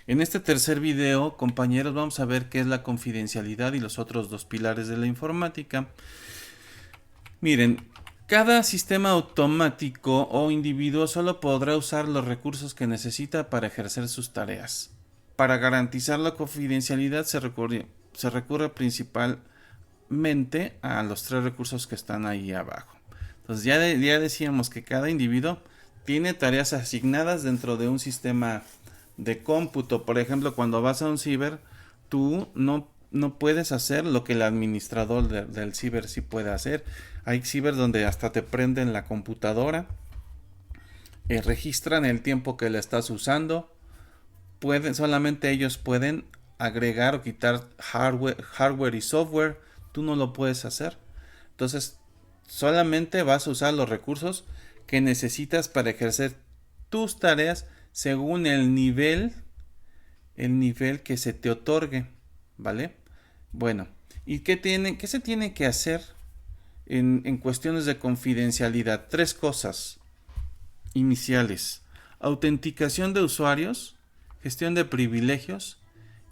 En este tercer video, compañeros, vamos a ver qué es la confidencialidad y los otros dos pilares de la informática. Miren, cada sistema automático o individuo solo podrá usar los recursos que necesita para ejercer sus tareas. Para garantizar la confidencialidad se recurre principalmente a los tres recursos que están ahí abajo. Entonces ya decíamos que cada individuo tiene tareas asignadas dentro de un sistema de cómputo. Por ejemplo, cuando vas a un ciber, tú no puedes hacer lo que el administrador del ciber sí puede hacer. Hay ciber donde hasta te prenden la computadora, registran el tiempo que la estás usando. Solamente ellos pueden agregar o quitar hardware y software. Tú no lo puedes hacer. Entonces, solamente vas a usar los recursos que necesitas para ejercer tus tareas según el nivel que se te otorgue, ¿vale? Bueno, ¿y qué se tiene que hacer en cuestiones de confidencialidad? Tres cosas iniciales: autenticación de usuarios, gestión de privilegios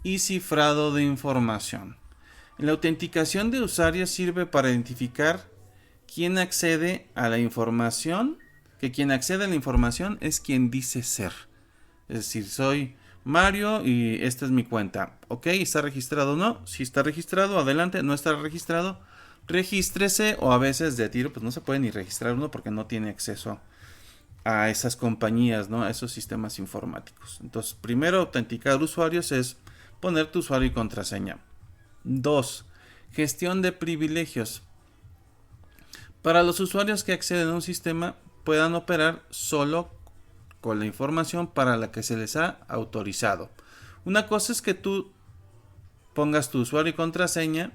y cifrado de información. La autenticación de usuarios sirve para identificar quién accede a la información, que quien accede a la información es quien dice ser. Es decir, soy Mario y esta es mi cuenta. ¿Ok? ¿Está registrado o no? Si está registrado, adelante. No está registrado, regístrese. O a veces de tiro, pues no se puede ni registrar uno porque no tiene acceso a esas compañías, ¿no? A esos sistemas informáticos. Entonces, primero, autenticar usuarios es poner tu usuario y contraseña. 2. Gestión de privilegios. Para los usuarios que acceden a un sistema, puedan operar solo con la información para la que se les ha autorizado. Una cosa es que tú pongas tu usuario y contraseña,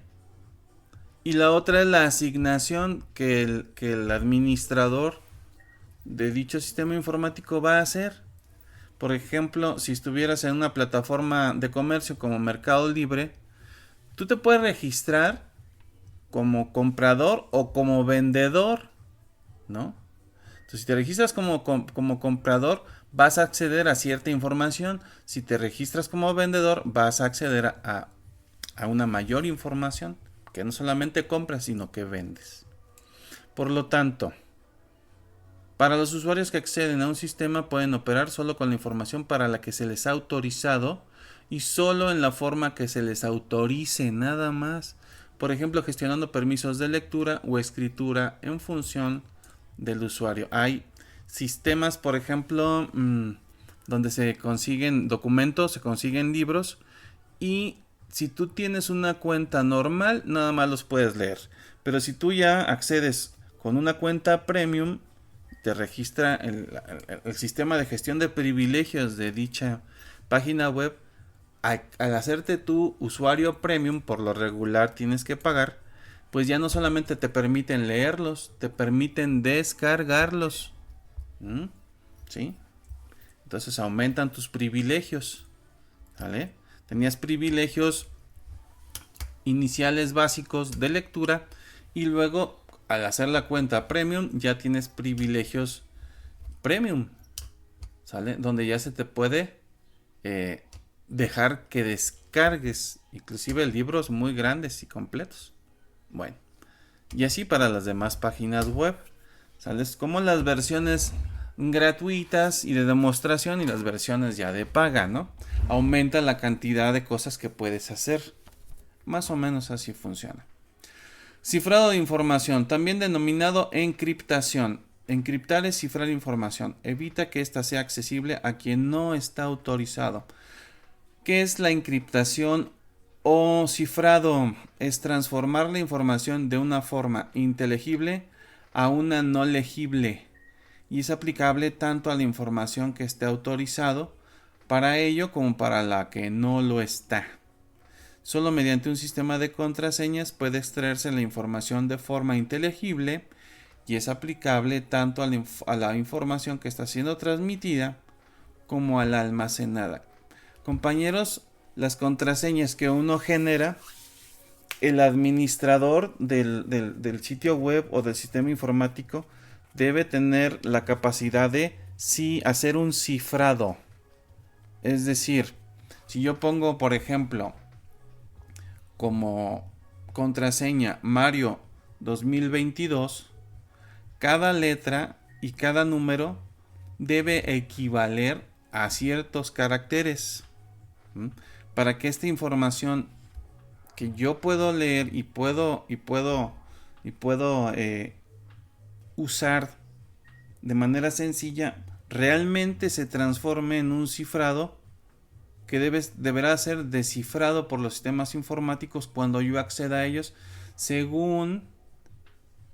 y la otra es la asignación que el administrador de dicho sistema informático va a hacer. Por ejemplo, si estuvieras en una plataforma de comercio como Mercado Libre, tú te puedes registrar como comprador o como vendedor, ¿no? Entonces, si te registras como comprador, vas a acceder a cierta información. Si te registras como vendedor, vas a acceder a una mayor información, que no solamente compras, sino que vendes. Por lo tanto, para los usuarios que acceden a un sistema, pueden operar solo con la información para la que se les ha autorizado y solo en la forma que se les autorice, nada más. Por ejemplo, gestionando permisos de lectura o escritura en función del usuario. Hay sistemas, por ejemplo, donde se consiguen documentos, se consiguen libros, y si tú tienes una cuenta normal, nada más los puedes leer. Pero si tú ya accedes con una cuenta premium, te registra el sistema de gestión de privilegios de dicha página web. Al hacerte tu usuario premium, por lo regular tienes que pagar, pues ya no solamente te permiten leerlos, te permiten descargarlos. ¿Sí? Entonces aumentan tus privilegios. ¿Vale? Tenías privilegios iniciales básicos de lectura, y luego al hacer la cuenta premium ya tienes privilegios premium, ¿sale? Donde ya se te puede dejar que descargues inclusive libros muy grandes y completos. Bueno, y así para las demás páginas web, ¿sales? Como las versiones gratuitas y de demostración y las versiones ya de paga, ¿no? Aumenta la cantidad de cosas que puedes hacer. Más o menos así funciona. Cifrado de información, también denominado encriptación. Encriptar es cifrar información. Evita que ésta sea accesible a quien no está autorizado. ¿Qué es la encriptación o cifrado? Es transformar la información de una forma inteligible a una no legible, y es aplicable tanto a la información que esté autorizado para ello como para la que no lo está. Solo mediante un sistema de contraseñas puede extraerse la información de forma inteligible, y es aplicable tanto a la información que está siendo transmitida como a la almacenada. Compañeros, las contraseñas que uno genera, el administrador del sitio web o del sistema informático debe tener la capacidad de hacer un cifrado. Es decir, Si yo pongo, por ejemplo, como contraseña Mario 2022, cada letra y cada número debe equivaler a ciertos caracteres. ¿Mm? Para que esta información que yo puedo leer y puedo usar de manera sencilla realmente se transforme en un cifrado que deberá ser descifrado por los sistemas informáticos cuando yo acceda a ellos según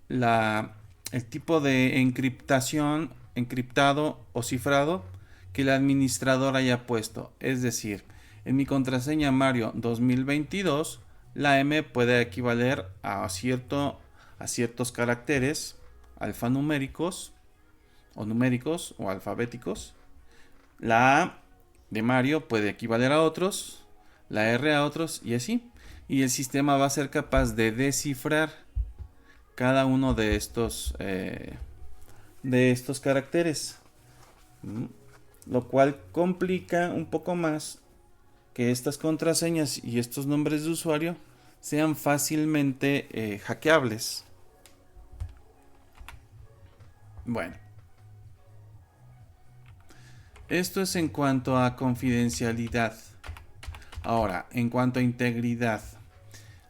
el tipo de encriptación, encriptado o cifrado que el administrador haya puesto. Es decir, en mi contraseña Mario 2022, la M puede equivaler a ciertos caracteres alfanuméricos o numéricos o alfabéticos. La A de Mario puede equivaler a otros, la R a otros y así. Y el sistema va a ser capaz de descifrar cada uno de estos caracteres. Lo cual complica un poco más que estas contraseñas y estos nombres de usuario sean fácilmente hackeables. Bueno, esto es en cuanto a confidencialidad. Ahora, en cuanto a integridad,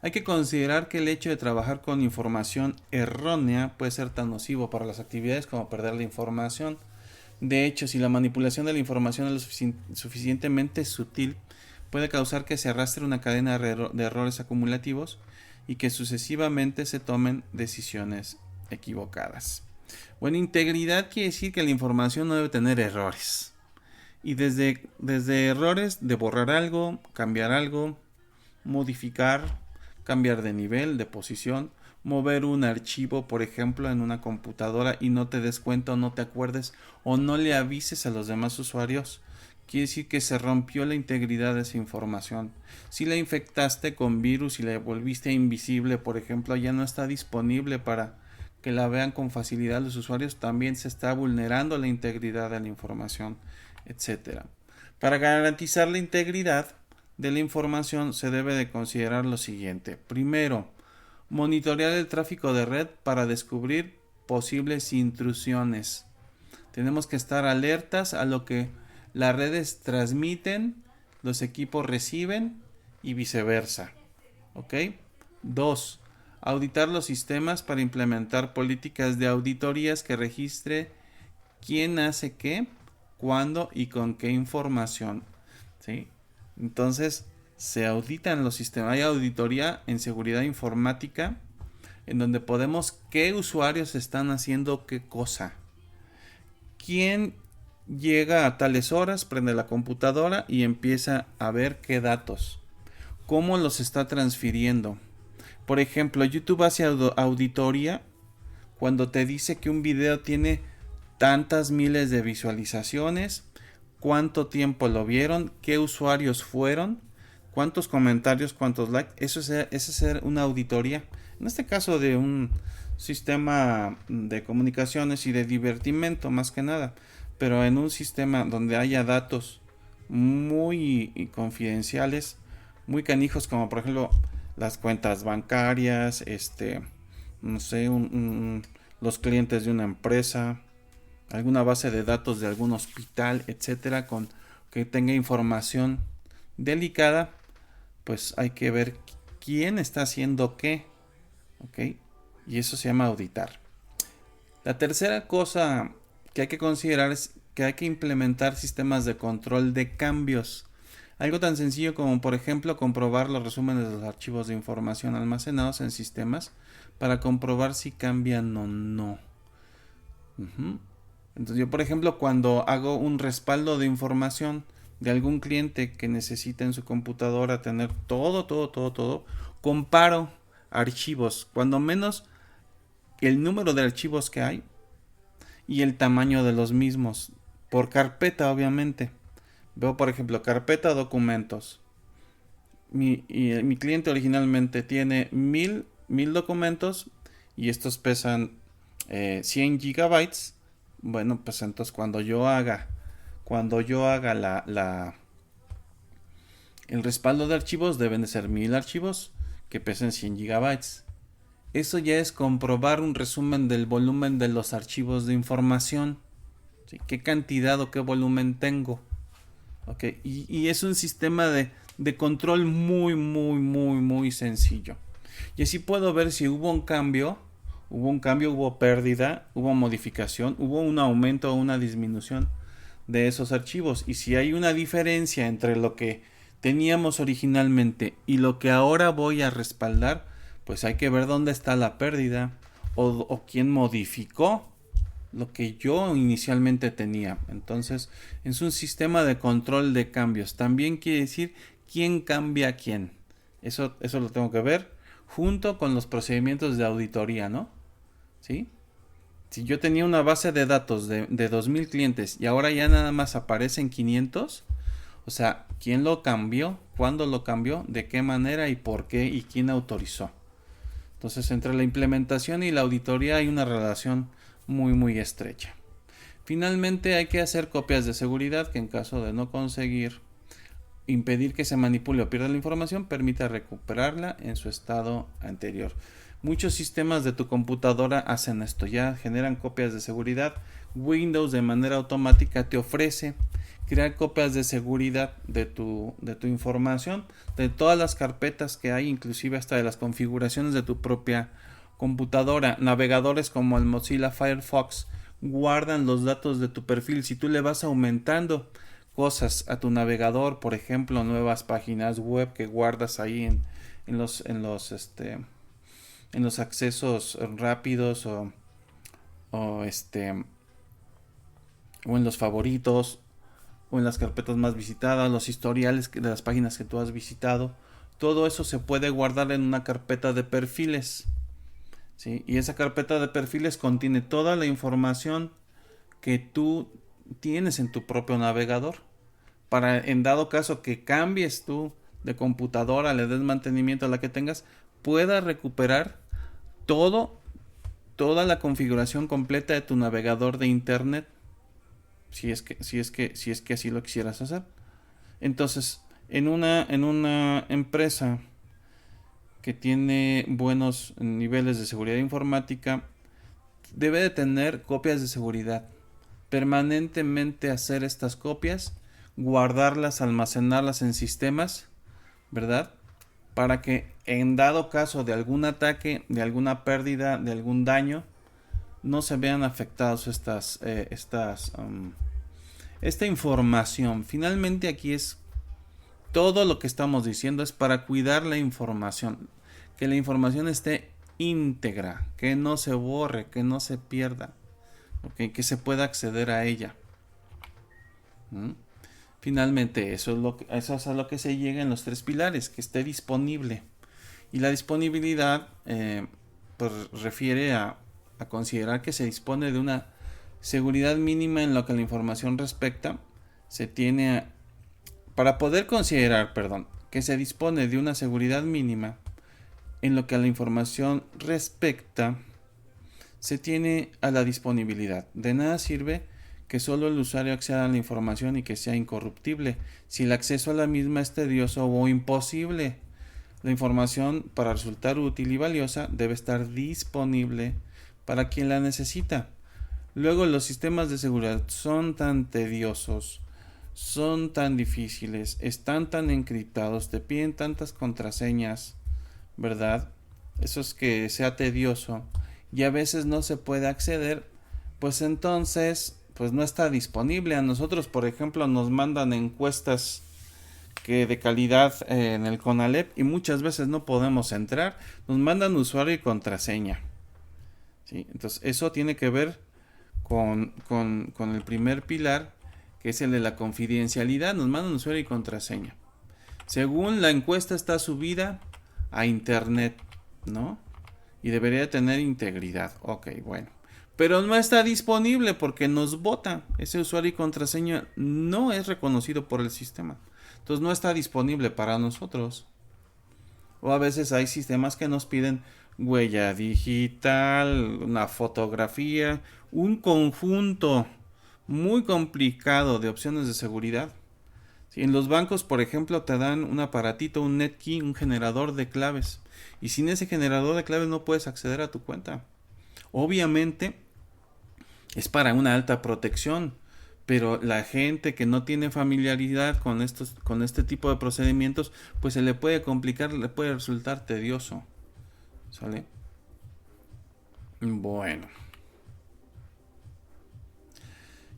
hay que considerar que el hecho de trabajar con información errónea puede ser tan nocivo para las actividades como perder la información. De hecho, si la manipulación de la información es lo suficientemente sutil, puede causar que se arrastre una cadena de errores acumulativos y que sucesivamente se tomen decisiones equivocadas. Bueno, integridad quiere decir que la información no debe tener errores. Y desde errores de borrar algo, cambiar algo, modificar, cambiar de nivel, de posición, mover un archivo, por ejemplo, en una computadora y no te des cuenta o no te acuerdes o no le avises a los demás usuarios, quiere decir que se rompió la integridad de esa información. Si la infectaste con virus y la volviste invisible, por ejemplo, ya no está disponible para que la vean con facilidad los usuarios, también se está vulnerando la integridad de la información, etcétera. Para garantizar la integridad de la información se debe de considerar lo siguiente. Primero, monitorear el tráfico de red para descubrir posibles intrusiones. Tenemos que estar alertas a lo que las redes transmiten, los equipos reciben y viceversa. ¿Ok? 2. Auditar los sistemas para implementar políticas de auditorías que registre quién hace qué, cuándo y con qué información. ¿Sí? Entonces, se auditan los sistemas. Hay auditoría en seguridad informática en donde podemos qué usuarios están haciendo qué cosa. ¿Quién llega a tales horas, prende la computadora y empieza a ver qué datos? ¿Cómo los está transfiriendo? Por ejemplo, YouTube hace auditoría cuando te dice que un video tiene tantas miles de visualizaciones, cuánto tiempo lo vieron, qué usuarios fueron, cuántos comentarios, cuántos likes. Eso es hacer una auditoría. En este caso de un sistema de comunicaciones y de divertimento más que nada. Pero en un sistema donde haya datos muy confidenciales, muy canijos, como por ejemplo las cuentas bancarias, no sé, los clientes de una empresa, alguna base de datos de algún hospital, etcétera, con que tenga información delicada, pues hay que ver quién está haciendo qué, ¿ok? Y eso se llama auditar. La tercera cosa que hay que considerar es que hay que implementar sistemas de control de cambios. Algo tan sencillo como, por ejemplo, comprobar los resúmenes de los archivos de información almacenados en sistemas para comprobar si cambian o no. Entonces yo, por ejemplo, cuando hago un respaldo de información de algún cliente que necesita en su computadora tener todo, comparo archivos, cuando menos el número de archivos que hay y el tamaño de los mismos, por carpeta obviamente. Veo, por ejemplo, carpeta documentos. Mi cliente originalmente tiene 1000 documentos y estos pesan 100 gigabytes. Bueno, pues entonces cuando yo haga El respaldo de archivos deben de ser 1000 archivos que pesen 100 gigabytes. Eso ya es comprobar un resumen del volumen de los archivos de información. ¿Sí? ¿Qué cantidad o qué volumen tengo? Okay. Y es un sistema de control muy sencillo. Y así puedo ver si hubo un cambio, hubo pérdida, hubo modificación, hubo un aumento o una disminución de esos archivos. Y si hay una diferencia entre lo que teníamos originalmente y lo que ahora voy a respaldar, pues hay que ver dónde está la pérdida o quién modificó lo que yo inicialmente tenía. Entonces es un sistema de control de cambios. También quiere decir quién cambia a quién. Eso lo tengo que ver junto con los procedimientos de auditoría, ¿no? ¿Sí? Si yo tenía una base de datos de 2000 clientes y ahora ya nada más aparecen 500, o sea, ¿quién lo cambió? ¿Cuándo lo cambió? ¿De qué manera y por qué? ¿Y quién autorizó? Entonces, entre la implementación y la auditoría hay una relación muy estrecha. Finalmente, hay que hacer copias de seguridad que en caso de no conseguir impedir que se manipule o pierda la información, permita recuperarla en su estado anterior. Muchos sistemas de tu computadora hacen esto, ya generan copias de seguridad. Windows de manera automática te ofrece crear copias de seguridad de tu información, de todas las carpetas que hay, inclusive hasta de las configuraciones de tu propia computadora. Navegadores como el Mozilla Firefox guardan los datos de tu perfil. Si tú le vas aumentando cosas a tu navegador, por ejemplo, nuevas páginas web que guardas ahí en los accesos rápidos o en los favoritos o en las carpetas más visitadas, los historiales de las páginas que tú has visitado, todo eso se puede guardar en una carpeta de perfiles, ¿sí? Y esa carpeta de perfiles contiene toda la información que tú tienes en tu propio navegador, para en dado caso que cambies tú de computadora, le des mantenimiento a la que tengas, pueda recuperar toda la configuración completa de tu navegador de internet, si es que así lo quisieras hacer. Entonces, en una empresa que tiene buenos niveles de seguridad informática, debe de tener copias de seguridad. Permanentemente hacer estas copias, guardarlas, almacenarlas en sistemas, ¿verdad? Para que en dado caso de algún ataque, de alguna pérdida, de algún daño, no se vean afectados esta información. Finalmente aquí es todo lo que estamos diciendo es para cuidar la información, que la información esté íntegra, que no se borre, que no se pierda, ¿okay? Que se pueda acceder a ella. Finalmente eso es a lo que se llega en los 3 pilares, que esté disponible. Y la disponibilidad pues refiere a considerar que se dispone de una seguridad mínima en lo que la información respecta. Para poder considerar, que se dispone de una seguridad mínima en lo que a la información respecta, se tiene a la disponibilidad. De nada sirve que solo el usuario acceda a la información y que sea incorruptible, si el acceso a la misma es tedioso o imposible. La información, para resultar útil y valiosa, debe estar disponible para quien la necesita. Luego, los sistemas de seguridad son tan tediosos, son tan difíciles, están tan encriptados, te piden tantas contraseñas, ¿verdad? Eso es que sea tedioso y a veces no se puede acceder, pues entonces pues no está disponible. A nosotros, por ejemplo, nos mandan encuestas que de calidad en el CONALEP y muchas veces no podemos entrar, nos mandan usuario y contraseña, ¿sí? Entonces eso tiene que ver con el primer pilar, que es el de la confidencialidad. Nos mandan usuario y contraseña según la encuesta está subida a internet, ¿no? Y debería tener integridad. Ok, bueno, pero no está disponible porque nos bota. Ese usuario y contraseña no es reconocido por el sistema, entonces no está disponible para nosotros. O a veces hay sistemas que nos piden huella digital, una fotografía, un conjunto muy complicado de opciones de seguridad, Si en los bancos, por ejemplo, te dan un aparatito, un NetKey, un generador de claves. Y sin ese generador de claves no puedes acceder a tu cuenta. Obviamente es para una alta protección, pero la gente que no tiene familiaridad con este tipo de procedimientos, pues se le puede complicar, le puede resultar tedioso. ¿Sale? Bueno.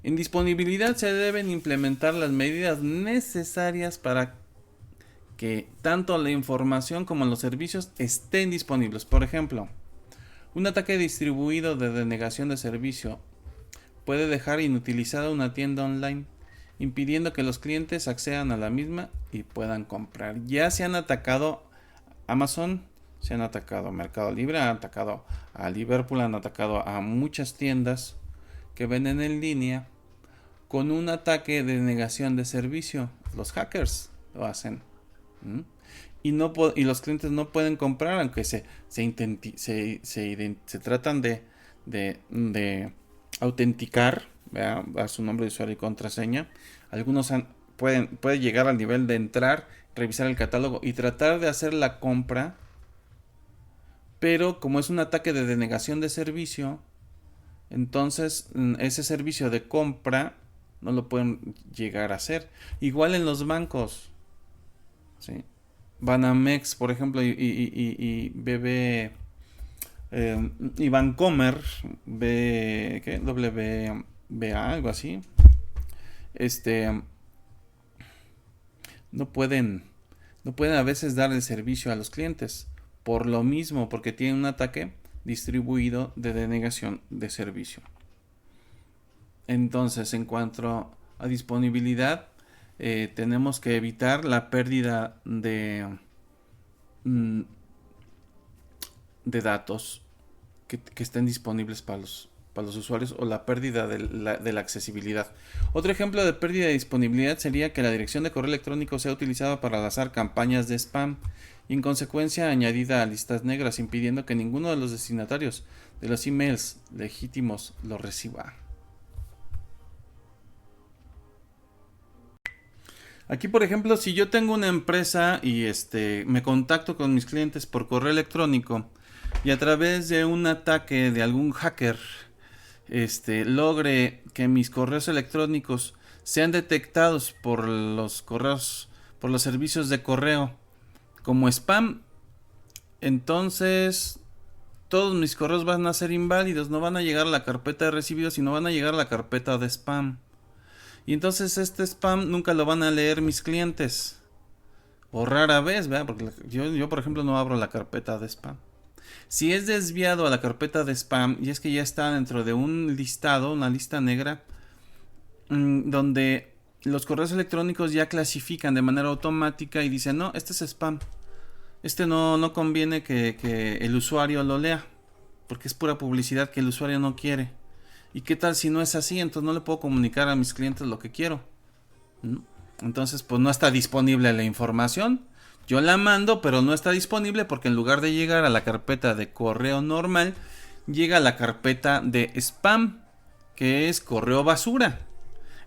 En disponibilidad se deben implementar las medidas necesarias para que tanto la información como los servicios estén disponibles. Por ejemplo, un ataque distribuido de denegación de servicio puede dejar inutilizada una tienda online, impidiendo que los clientes accedan a la misma y puedan comprar. Ya se han atacado Amazon, se han atacado Mercado Libre, han atacado a Liverpool, han atacado a muchas tiendas que venden en línea con un ataque de negación de servicio. Los hackers lo hacen. Y los clientes no pueden comprar, aunque se tratan de autenticar a su nombre de usuario y contraseña. Algunos pueden llegar al nivel de entrar, revisar el catálogo y tratar de hacer la compra, pero como es un ataque de denegación de servicio, entonces ese servicio de compra no lo pueden llegar a hacer. Igual en los bancos, ¿sí? Banamex, por ejemplo, y BB y Bancomer, WBA, algo así, no pueden a veces dar el servicio a los clientes por lo mismo, porque tienen un ataque distribuido de denegación de servicio. Entonces, en cuanto a disponibilidad, tenemos que evitar la pérdida de datos que estén disponibles para los usuarios, o la pérdida de la accesibilidad. Otro ejemplo de pérdida de disponibilidad sería que la dirección de correo electrónico sea utilizada para lanzar campañas de spam y en consecuencia añadida a listas negras, impidiendo que ninguno de los destinatarios de los emails legítimos lo reciba. Aquí, por ejemplo, si yo tengo una empresa y me contacto con mis clientes por correo electrónico y a través de un ataque de algún hacker logre que mis correos electrónicos sean detectados por los servicios de correo como spam, entonces todos mis correos van a ser inválidos, no van a llegar a la carpeta de recibidos, sino van a llegar a la carpeta de spam. Y entonces este spam nunca lo van a leer mis clientes. O rara vez, ¿verdad? Porque yo, por ejemplo, no abro la carpeta de spam. Si es desviado a la carpeta de spam, y es que ya está dentro de un listado, una lista negra, donde los correos electrónicos ya clasifican de manera automática y dicen, no, este es spam. No conviene que el usuario lo lea, porque es pura publicidad que el usuario no quiere. ¿Y qué tal si no es así? Entonces no le puedo comunicar a mis clientes lo que quiero. Entonces pues no está disponible la información. Yo la mando, pero no está disponible porque en lugar de llegar a la carpeta de correo normal, llega a la carpeta de spam, que es correo basura.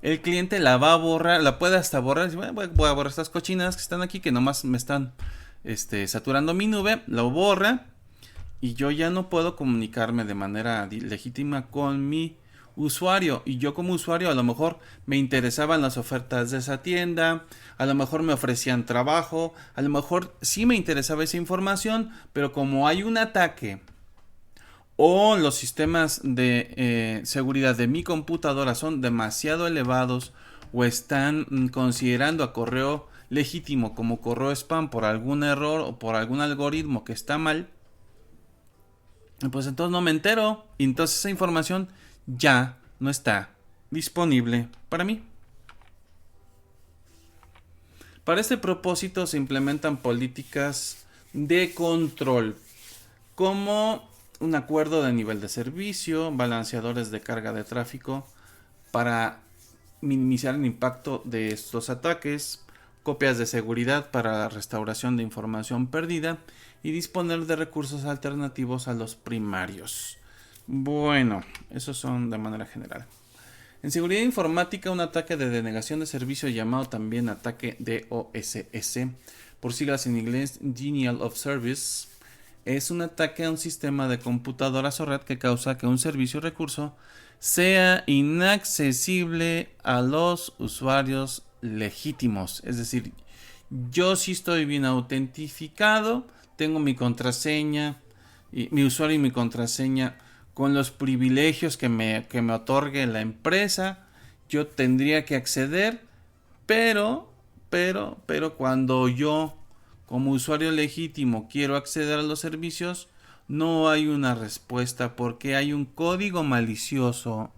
El cliente la va a borrar, la puede hasta borrar. Voy a borrar estas cochinadas que están aquí, que nomás me están saturando mi nube. Lo borra. Y yo ya no puedo comunicarme de manera legítima con mi usuario. Y yo como usuario a lo mejor me interesaban las ofertas de esa tienda, a lo mejor me ofrecían trabajo, a lo mejor sí me interesaba esa información, pero como hay un ataque o los sistemas de seguridad de mi computadora son demasiado elevados o están considerando a correo legítimo como correo spam por algún error o por algún algoritmo que está mal, pues entonces no me entero. Y entonces esa información ya no está disponible para mí. Para este propósito se implementan políticas de control, como un acuerdo de nivel de servicio, balanceadores de carga de tráfico para minimizar el impacto de estos ataques, copias de seguridad para la restauración de información perdida y disponer de recursos alternativos a los primarios. Bueno, esos son de manera general. En seguridad informática, un ataque de denegación de servicio llamado también ataque DOSS, por siglas en inglés Denial of Service, es un ataque a un sistema de computadoras o red que causa que un servicio o recurso sea inaccesible a los usuarios legítimos. Es decir, yo sí estoy bien autentificado, tengo mi contraseña, y mi usuario y mi contraseña con los privilegios que me otorgue la empresa. Yo tendría que acceder, pero cuando yo como usuario legítimo quiero acceder a los servicios, no hay una respuesta porque hay un código malicioso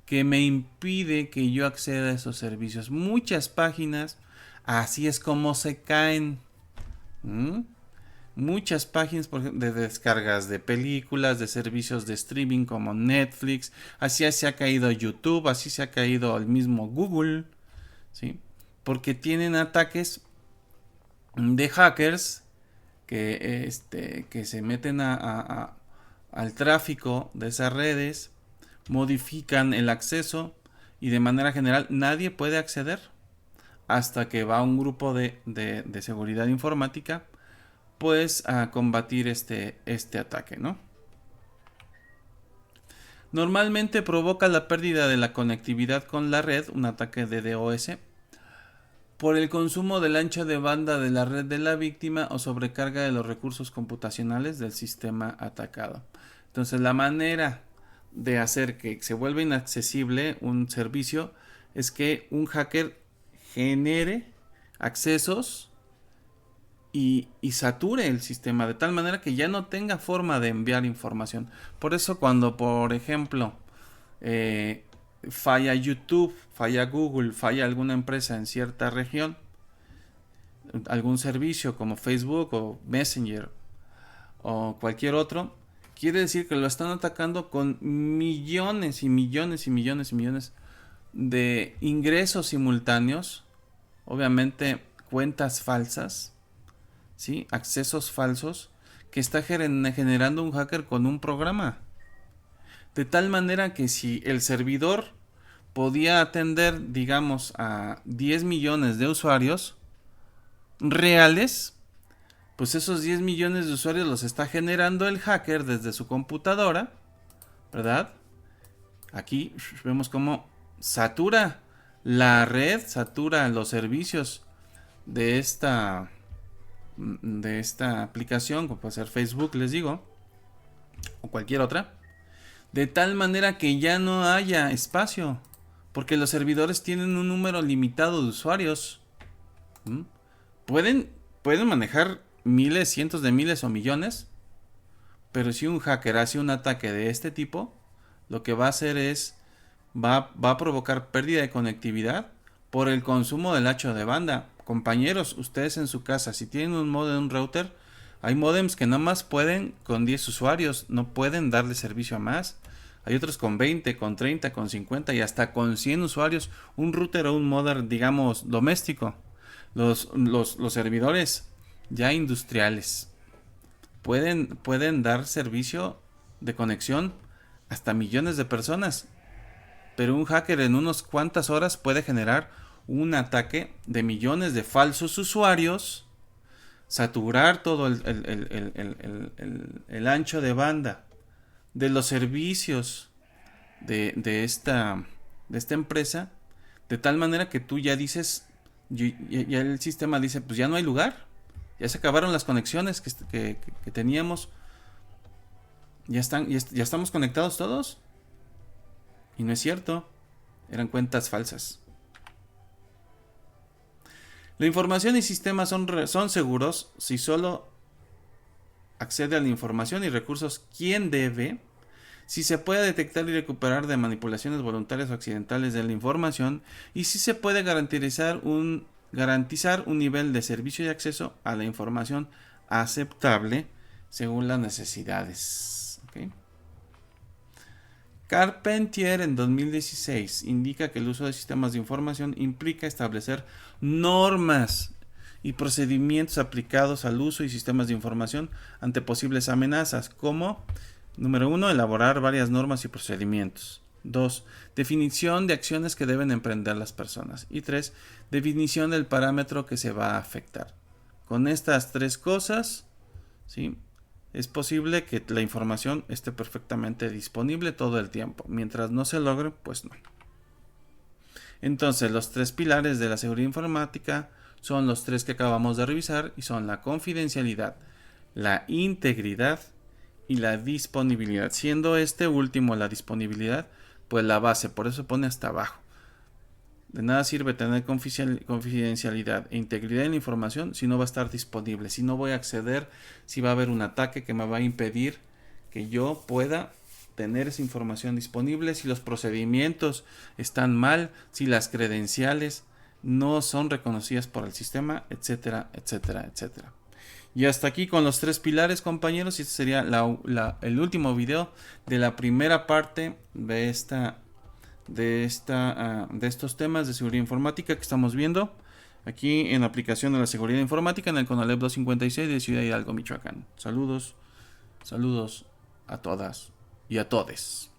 que me impide que yo acceda a esos servicios. Muchas páginas, así es como se caen. Muchas páginas, por ejemplo, de descargas de películas, de servicios de streaming como Netflix, así se ha caído YouTube, así se ha caído el mismo Google, ¿sí? Porque tienen ataques de hackers que se meten al tráfico de esas redes, modifican el acceso y de manera general nadie puede acceder hasta que va un grupo de seguridad informática pues a combatir este ataque, ¿no? Normalmente provoca la pérdida de la conectividad con la red, un ataque de DOS, por el consumo del ancho de banda de la red de la víctima o sobrecarga de los recursos computacionales del sistema atacado. Entonces, la manera de hacer que se vuelva inaccesible un servicio es que un hacker genere accesos y sature el sistema de tal manera que ya no tenga forma de enviar información. Por eso cuando, por ejemplo, falla YouTube, falla Google, falla alguna empresa en cierta región, algún servicio como Facebook o Messenger o cualquier otro, quiere decir que lo están atacando con millones y millones y millones y millones de ingresos simultáneos, obviamente cuentas falsas, ¿sí? Accesos falsos que está generando un hacker con un programa. De tal manera que si el servidor podía atender, digamos, a 10 millones de usuarios reales, pues esos 10 millones de usuarios los está generando el hacker desde su computadora, ¿verdad? Aquí vemos cómo satura la red, satura los servicios de esta aplicación, como puede ser Facebook, les digo, o cualquier otra, de tal manera que ya no haya espacio, porque los servidores tienen un número limitado de usuarios. Pueden manejar miles, cientos de miles o millones, pero si un hacker hace un ataque de este tipo, lo que va a hacer es va a provocar pérdida de conectividad por el consumo del ancho de banda. Compañeros, ustedes en su casa, si tienen un modem, un router, hay modems que nada más pueden con 10 usuarios, no pueden darle servicio a más. Hay otros con 20, con 30, con 50 y hasta con 100 usuarios. Un router o un modem, digamos, doméstico. Los servidores ya industriales pueden dar servicio de conexión hasta millones de personas. Pero un hacker en unas cuantas horas puede generar un ataque de millones de falsos usuarios, saturar todo el ancho de banda de los servicios de esta empresa, de tal manera que tú ya dices, ya el sistema dice, pues ya no hay lugar, ya se acabaron las conexiones que teníamos, ya estamos conectados todos, y no es cierto, eran cuentas falsas. La información y sistemas son seguros si solo accede a la información y recursos quien debe, si se puede detectar y recuperar de manipulaciones voluntarias o accidentales de la información y si se puede garantizar un nivel de servicio y acceso a la información aceptable según las necesidades. ¿Okay? Carpentier en 2016 indica que el uso de sistemas de información implica establecer normas y procedimientos aplicados al uso y sistemas de información ante posibles amenazas, como, número 1, elaborar varias normas y procedimientos. 2. Definición de acciones que deben emprender las personas. Y 3. Definición del parámetro que se va a afectar. Con estas 3 cosas, ¿sí?, es posible que la información esté perfectamente disponible todo el tiempo. Mientras no se logre, pues no. Entonces, los 3 pilares de la seguridad informática son los 3 que acabamos de revisar y son la confidencialidad, la integridad y la disponibilidad. Siendo este último, la disponibilidad, pues la base, por eso pone hasta abajo. De nada sirve tener confidencialidad e integridad en la información si no va a estar disponible, si no voy a acceder, si va a haber un ataque que me va a impedir que yo pueda tener esa información disponible, si los procedimientos están mal, si las credenciales no son reconocidas por el sistema, etcétera, etcétera, etcétera. Y hasta aquí con los 3 pilares, compañeros, y este sería el último video de la primera parte de estos temas de seguridad informática que estamos viendo aquí en la aplicación de la seguridad informática en el CONALEP 256 de Ciudad Hidalgo, Michoacán. Saludos a todas y a todes.